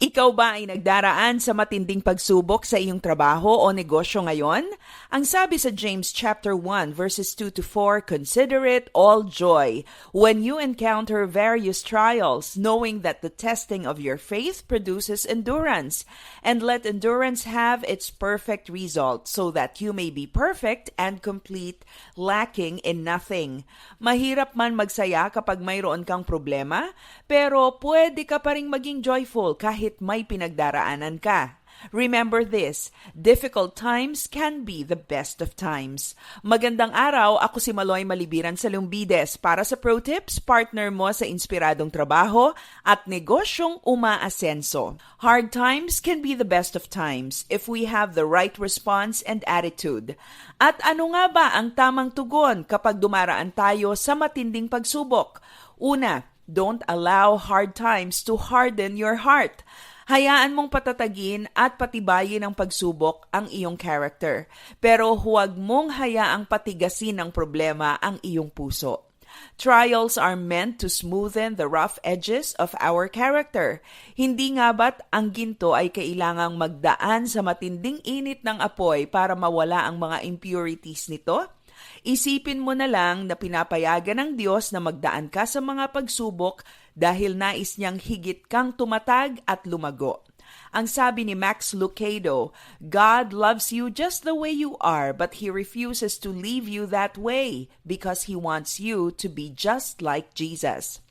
Ikaw ba ay nagdaraan sa matinding pagsubok sa iyong trabaho o negosyo ngayon? Ang sabi sa James chapter 1 verses 2 to 4, "Consider it all joy when you encounter various trials, knowing that the testing of your faith produces endurance. And let endurance have its perfect result, so that you may be perfect and complete, lacking in nothing." Mahirap man magsaya kapag mayroon kang problema, pero pwede ka pa ring maging joyful kahit may pinagdaraanan ka. Remember this, difficult times can be the best of times. Magandang araw, ako si Maloy Malibiran sa Lumbides para sa Pro Tips, partner mo sa inspiradong trabaho at negosyong umaasenso. Hard times can be the best of times if we have the right response and attitude. At ano nga ba ang tamang tugon kapag dumaraan tayo sa matinding pagsubok? Una, don't allow hard times to harden your heart. Hayaan mong patatagin at patibayin ng pagsubok ang iyong character. Pero huwag mong hayaang patigasin ng problema ang iyong puso. Trials are meant to smoothen the rough edges of our character. Hindi nga ba't ang ginto ay kailangang magdaan sa matinding init ng apoy para mawala ang mga impurities nito? Isipin mo na lang na pinapayagan ng Diyos na magdaan ka sa mga pagsubok dahil nais niyang higit kang tumatag at lumago. Ang sabi ni Max Lucado, "God loves you just the way you are, but He refuses to leave you that way because He wants you to be just like Jesus."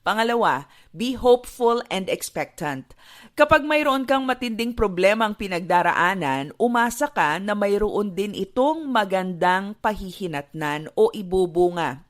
Pangalawa, be hopeful and expectant. Kapag mayroon kang matinding problemang pinagdaraanan, umasa ka na mayroon din itong magandang pahihinatnan o ibubunga.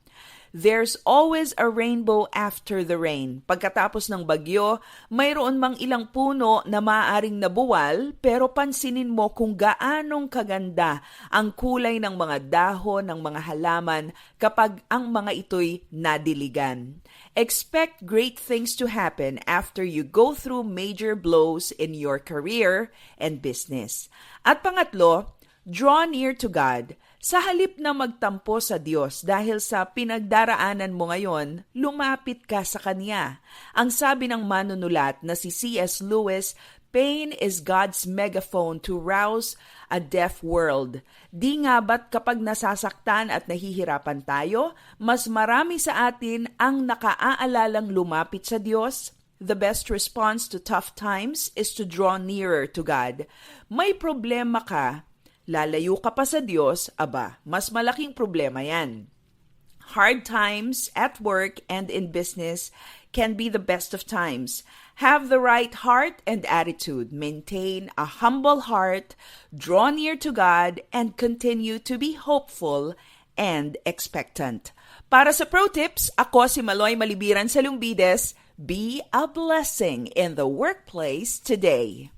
There's always a rainbow after the rain. Pagkatapos ng bagyo, mayroon mang ilang puno na maaaring nabuwal, pero pansinin mo kung gaanong kaganda ang kulay ng mga dahon ng mga halaman kapag ang mga ito'y nadiligan. Expect great things to happen after you go through major blows in your career and business. At pangatlo, draw near to God. Sa halip na magtampo sa Diyos dahil sa pinagdaraanan mo ngayon, lumapit ka sa Kanya. Ang sabi ng manunulat na si C.S. Lewis, "Pain is God's megaphone to rouse a deaf world." Di nga ba't kapag nasasaktan at nahihirapan tayo, mas marami sa atin ang nakaaalalang lumapit sa Diyos? The best response to tough times is to draw nearer to God. May problema ka, lalayo ka pa sa Diyos, aba, mas malaking problema yan. Hard times at work and in business can be the best of times. Have the right heart and attitude. Maintain a humble heart, draw near to God, and continue to be hopeful and expectant. Para sa Pro Tips, ako si Maloy Malibiran sa Lumbides. Be a blessing in the workplace today.